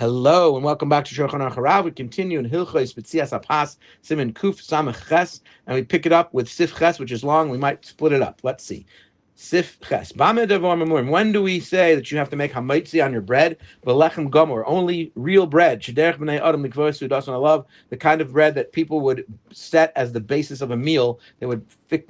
Hello and welcome back to Shulchan HaRav. We continue in Hilchos, Betzias, HaPas, Siman Kuf, Samach Ches, and we pick it up with Sif Ches, which is long. We might split it up. Let's see. Sif Ches. When do we say that you have to make HaMotzi on your bread? V'lechem gomor, only real bread. Shederech b'nei adam likvos sudasan alav, the kind of bread that people would set as the basis of a meal. They would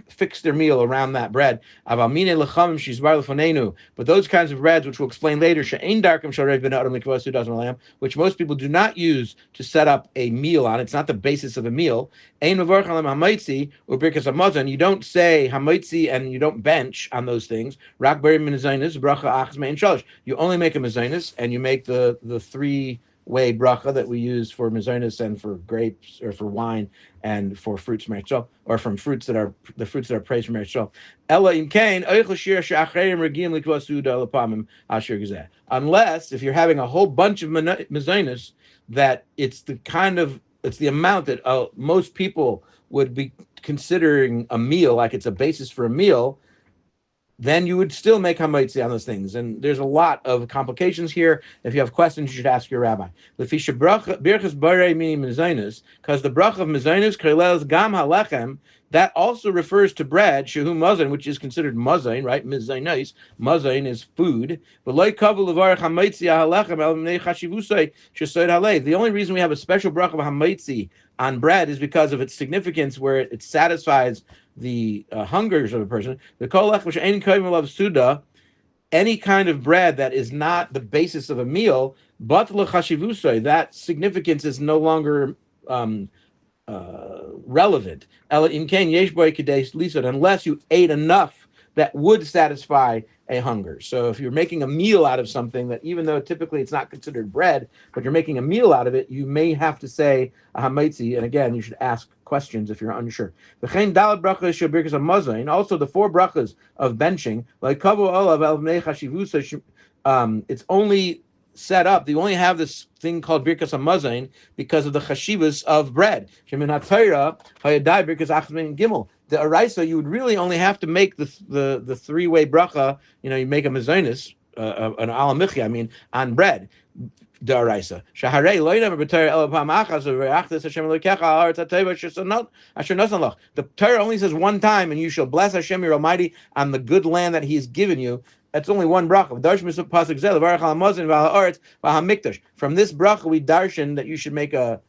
fix their meal around that bread. Avamine lechamim shizbar lefonenu. But those kinds of breads, which we'll explain later, she'ein darkim sharev b'nei adam likvos sudasan alav, which most people do not use to set up a meal on. It's not the basis of a meal. Ein mevorach alam HaMotzi or birkas hamazon. You don't say HaMotzi and you don't bench on those things. Rak beri min zaynis bracha achas mein shalosh. You only make a mezainis and you make the three-way bracha that we use for mezainis and for grapes or for wine and for fruits merchol, or from fruits that are the fruits that are praised from merchol. Ella im kain oichel shir she'achreim regim likvos suda lepamim asher gezeh. Unless if you're having a whole bunch of mezainis that it's the amount that most people would be considering a meal, like it's a basis for a meal, then you would still make HaMotzi on those things. And there's a lot of complications here. If you have questions, you should ask your rabbi. Because the bracha of mezainis, gam halechem, that also refers to bread, shehu mazain, which is considered mazain, right? Mezainis, mazain is food. The only reason we have a special bracha of HaMotzi on bread is because of its significance, where it satisfies the hungers of a person. The kolech which ain't koyim suda, any kind of bread that is not the basis of a meal, but lechashivusay, that significance is no longer relevant. Unless you ate enough that would satisfy a hunger. So if you're making a meal out of something that, even though typically it's not considered bread, but you're making a meal out of it, you may have to say a HaMotzi. And again, you should ask questions if you're unsure. Also, the four brachas of benching, like it's only set up. They only have this thing called birkas hamazon because of the chashivas of bread. The Araisa, you would really only have to make the three-way bracha. You make a mezainis, an alamichi, on bread. The Araisa. The Torah only says one time, and you shall bless Hashem your Almighty on the good land that He has given you. That's only one bracha. From this bracha we darshan that you should make a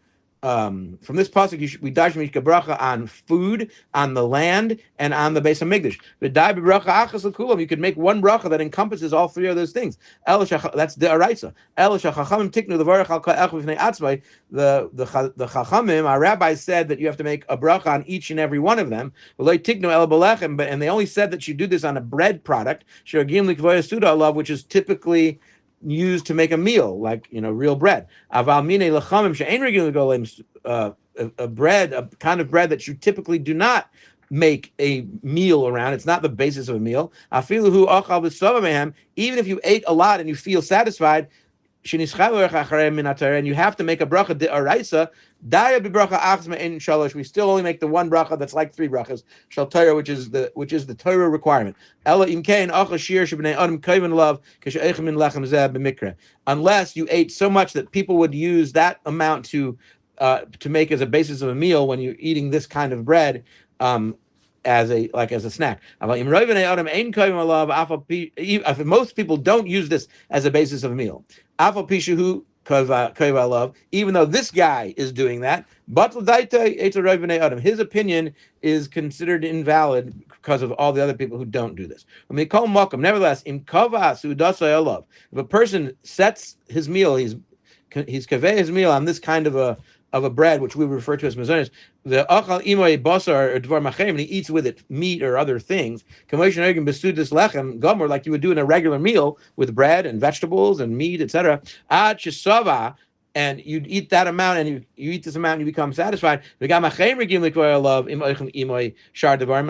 from this pasuk we darshan make a bracha on food, on the land, and on the Beis Hamikdash. You could make one bracha that encompasses all three of those things. That's the Araisa. The Chachamim, our rabbis, said that you have to make a bracha on each and every one of them. And they only said that you do this on a bread product, which is typically used to make a meal, like real bread. A bread, a kind of bread that you typically do not make a meal around. It's not the basis of a meal. Even if you ate a lot and you feel satisfied, and you have to make a bracha de araisa, we still only make the one bracha that's like three brachas, shal Torah, which is the Torah requirement. Unless you ate so much that people would use that amount to make as a basis of a meal when you're eating this kind of bread, as a snack. If most people don't use this as a basis of a meal, even though this guy is doing that, but his opinion is considered invalid because of all the other people who don't do this. Nevertheless, if a person sets his meal, he's kaveh his meal on this kind of a bread, which we refer to as mezonos, the achal imoy basar or dvar machem, and he eats with it meat or other things, like you would do in a regular meal with bread and vegetables and meat, etc. And you'd eat that amount, and you eat this amount, and you become satisfied. And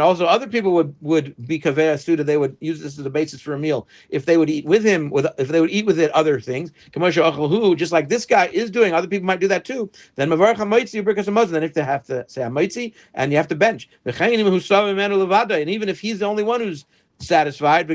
also, other people would be kaveh suda. They would use this as a basis for a meal if they would eat with him. If they would eat with it other things, just like this guy is doing, other people might do that too. Then mavarach HaMotzi birkas hamazon. Then if they have to say HaMotzi, and you have to bench. And even if he's the only one who's satisfied,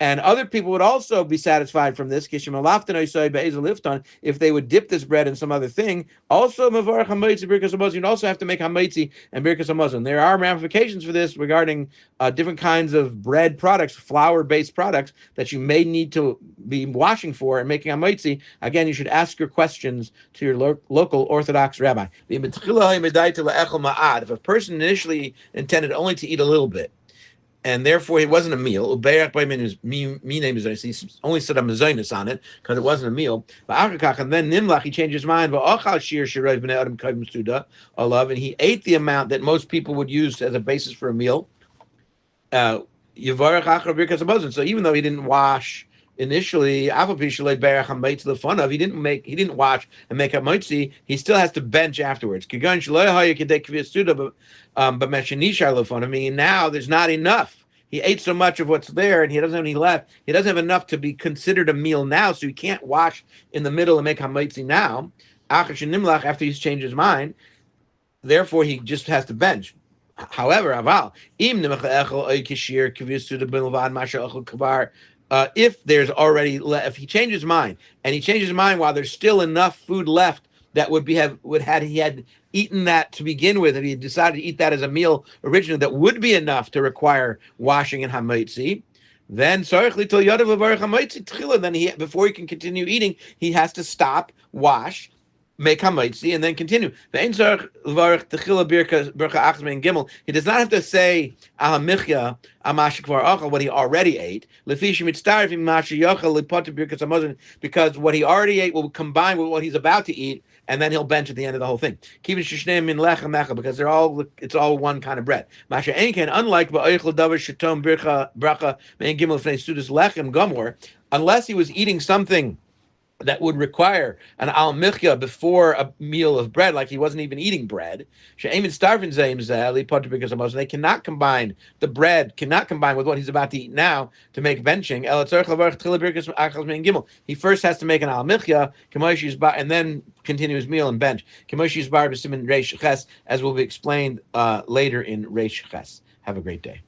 And other people would also be satisfied from this. If they would dip this bread in some other thing, also mavarach HaMotzi birkas hamazon. You'd also have to make HaMotzi and birkas hamazon. There are ramifications for this regarding different kinds of bread products, flour-based products that you may need to be washing for and making HaMotzi. Again, you should ask your questions to your local Orthodox rabbi. If a person initially intended only to eat a little bit, and therefore it wasn't a meal. He only said a mezainis on it because it wasn't a meal. And then Nimlach, he changed his mind. And he ate the amount that most people would use as a basis for a meal. So even though he didn't wash initially, he didn't wash and make HaMotzi, he still has to bench afterwards. I mean, now there's not enough. He ate so much of what's there and he doesn't have any left. He doesn't have enough to be considered a meal now, so he can't wash in the middle and make HaMotzi now. After he's changed his mind, therefore he just has to bench. However, if there's already if he changes his mind and he changes his mind while there's still enough food left that he had eaten that to begin with, if he had decided to eat that as a meal originally, that would be enough to require washing in HaMotzi, then then before he can continue eating, he has to stop, wash, make HaMotzi, and then continue. He does not have to say what he already ate, because what he already ate will combine with what he's about to eat, and then he'll bench at the end of the whole thing. Because it's all one kind of bread. Unlike unless he was eating something that would require an al michya before a meal of bread, like he wasn't even eating bread. They cannot combine, the bread cannot combine with what he's about to eat now to make benching. He first has to make an al michya, and then continue his meal and bench. As will be explained later in Reish Ches. Have a great day.